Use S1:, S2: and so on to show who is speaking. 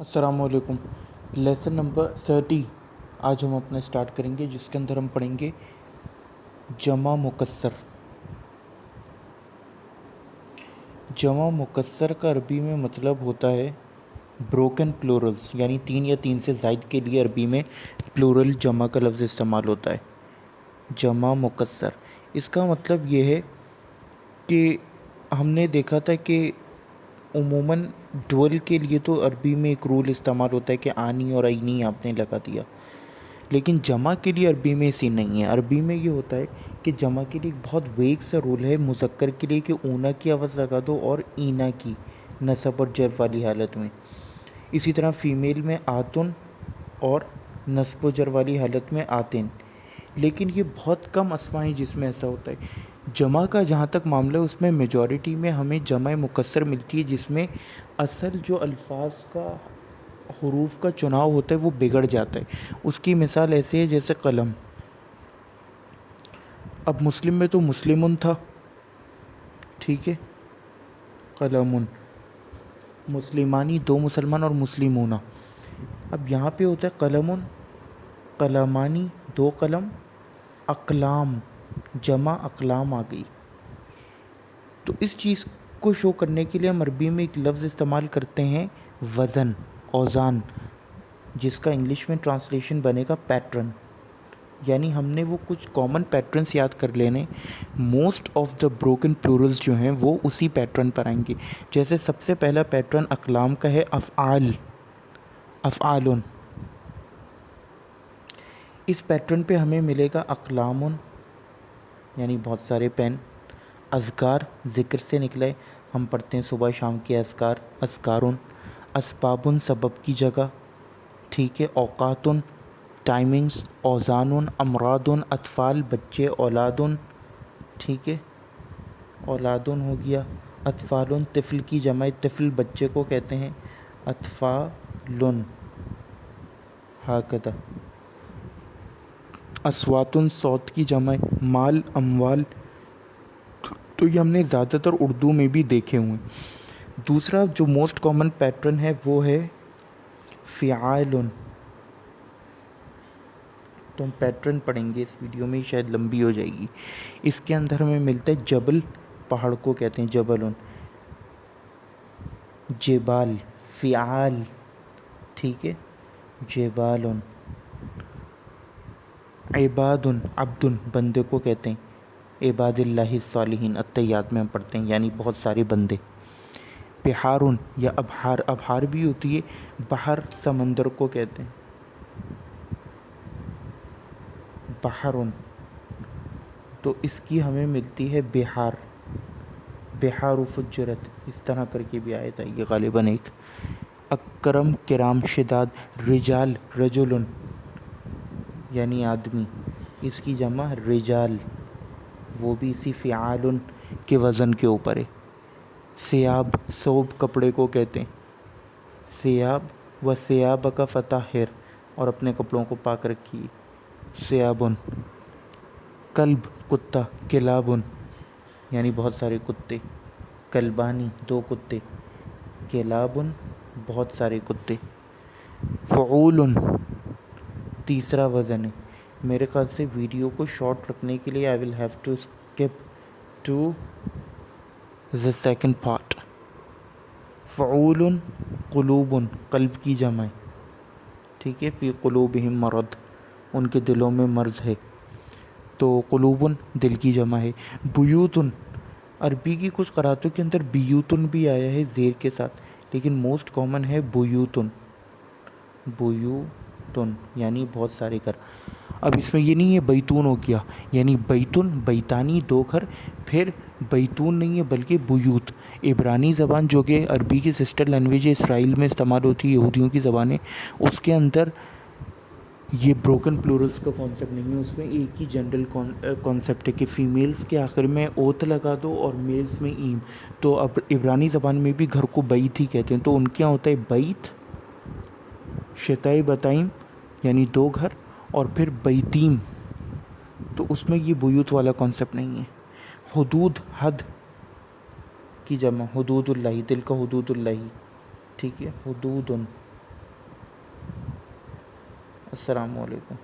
S1: السلام علیکم۔ Lesson number 30 آج ہم اپنا سٹارٹ کریں گے، جس کے اندر ہم پڑھیں گے جمع مکسر۔ جمع مکسر کا عربی میں مطلب ہوتا ہے بروکن پلورلز، یعنی 3 یا 3 سے زائد کے لیے عربی میں پلورل جمع کا لفظ استعمال ہوتا ہے۔ جمع مکسر، اس کا مطلب یہ ہے کہ ہم نے دیکھا تھا کہ عموماً ڈول کے لیے تو عربی میں ایک رول استعمال ہوتا ہے کہ آنی اور عینی آپ نے لگا دیا، لیکن جمع کے لیے عربی میں اسی نہیں ہے۔ عربی میں یہ ہوتا ہے کہ جمع کے لیے ایک بہت ویگ سا رول ہے مذکر کے لیے کہ اونا کی آواز لگا دو اور اینا کی، نصب اور جر والی حالت میں۔ اسی طرح فیمیل میں آتن اور نصب و جر والی حالت میں آتن، لیکن یہ بہت کم اسماء ہیں جس میں ایسا ہوتا ہے۔ جمع کا جہاں تک معاملہ ہے، اس میں میجورٹی میں ہمیں جمع مکسر ملتی ہے، جس میں اصل جو الفاظ کا حروف کا چناؤ ہوتا ہے وہ بگڑ جاتا ہے۔ اس کی مثال ایسے ہے جیسے قلم، اب مسلم میں تو مسلمن تھا، ٹھیک ہے، قلمن، مسلمانی 2 مسلمان اور مسلمون، اب یہاں پہ ہوتا ہے قلمن، قلمانی 2 قلم، اقلام، جمع اقلام آ گئی۔ تو اس چیز کو شو کرنے کے لیے ہم عربی میں ایک لفظ استعمال کرتے ہیں وزن، اوزان، جس کا انگلش میں ٹرانسلیشن بنے گا پیٹرن، یعنی ہم نے وہ کچھ کامن پیٹرنز یاد کر لینے۔ موسٹ آف دا بروکن پلورلز جو ہیں وہ اسی پیٹرن پر آئیں گے۔ جیسے سب سے پہلا پیٹرن اقلام کا ہے افعال، افعالن، اس پیٹرن پہ ہمیں ملے گا اقلامن، یعنی بہت سارے پین۔ اذکار ذکر سے نکلے، ہم پڑھتے ہیں صبح شام کے اذکار، اذکارن۔ اسبابن سبب کی جگہ، ٹھیک ہے۔ اوقاتن ٹائمنگز، اوزانن امراضن اطفال بچے، اولادن، ٹھیک ہے، اولادن ہو گیا۔ اطفالن طفل کی جمع، طفل بچے کو کہتے ہیں، اطفالن، ہاکذا۔ اصواتن صوت کی جمع، مال اموال، تو یہ ہم نے زیادہ تر اردو میں بھی دیکھے ہوئے ہیں۔ دوسرا جو موسٹ کامن پیٹرن ہے وہ ہے فعالن، تو ہم پیٹرن پڑھیں گے اس ویڈیو میں، شاید لمبی ہو جائے گی۔ اس کے اندر ہمیں ملتا ہے جبل، پہاڑ کو کہتے ہیں جبلن، جبال، فعال، ٹھیک ہے، جبالن۔ عبادن، عبدن، بندے کو کہتے ہیں، عباد اللہ الصالحین، الطیات میں ہم پڑھتے ہیں، یعنی بہت سارے بندے۔ بحارن یا ابحار، ابحار بھی ہوتی ہے، بحر سمندر کو کہتے ہیں، بحرن، تو اس کی ہمیں ملتی ہے بحار، بحار فجرت، اس طرح کر کے بھی آیت آئی ہے غالباً ایک۔ اکرم کرام شداد، رجال رجلن، یعنی آدمی، اس کی جمع رجال، وہ بھی اسی فعالن کے وزن کے اوپر ہے۔ ثیاب، ثوب کپڑے کو کہتے ہیں، ثیاب، و ثیابک فطہر، اور اپنے کپڑوں کو پاک رکھیے، ثیابن۔ کلب کتا، کلابن، یعنی بہت سارے کتے، کلبانی 2 کتے، کلابن بہت سارے کتے۔ فعولن تیسرا وزن ہے۔ میرے خیال سے ویڈیو کو شارٹ رکھنے کے لیے I will have to skip to the second part۔ فعولن قلوبن، قلب کی جمع، ٹھیک ہے، فی قلوبہم مرض، ان کے دلوں میں مرض ہے، تو قلوبن دل کی جمع ہے۔ بیوتن، عربی کی کچھ قراتوں کے اندر بیوتن بھی آیا ہے زیر کے ساتھ، لیکن موسٹ کامن ہے بیوتن، بیوتن یعنی بہت سارے گھر۔ اب اس میں یہ نہیں ہے بیتون ہو گیا، یعنی بیتن، بیتانی 2 گھر، پھر بیتون نہیں ہے بلکہ بیوت۔ عبرانی زبان جو کہ عربی کی سسٹر لینگویج ہے، اسرائیل میں استعمال ہوتی ہے، یہودیوں کی زبان ہے، اس کے اندر یہ بروکن پلورلز کا کانسیپٹ نہیں ہے، اس میں ایک ہی جنرل کانسیپٹ ہے کہ فیمیلز کے آخر میں اوت لگا دو اور میلز میں ایم۔ تو اب عبرانی زبان میں بھی گھر کو بیت ہی کہتے ہیں، تو ان کے یہاں ہوتا ہے بیت، شتائی بتائیم، یعنی 2 گھر، اور پھر بیتیم، تو اس میں یہ بیوت والا کانسیپٹ نہیں ہے۔ حدود، حد کی جمع، حدود اللہ، تلک حدود اللہ، ٹھیک ہے، حدودن، السلام علیکم.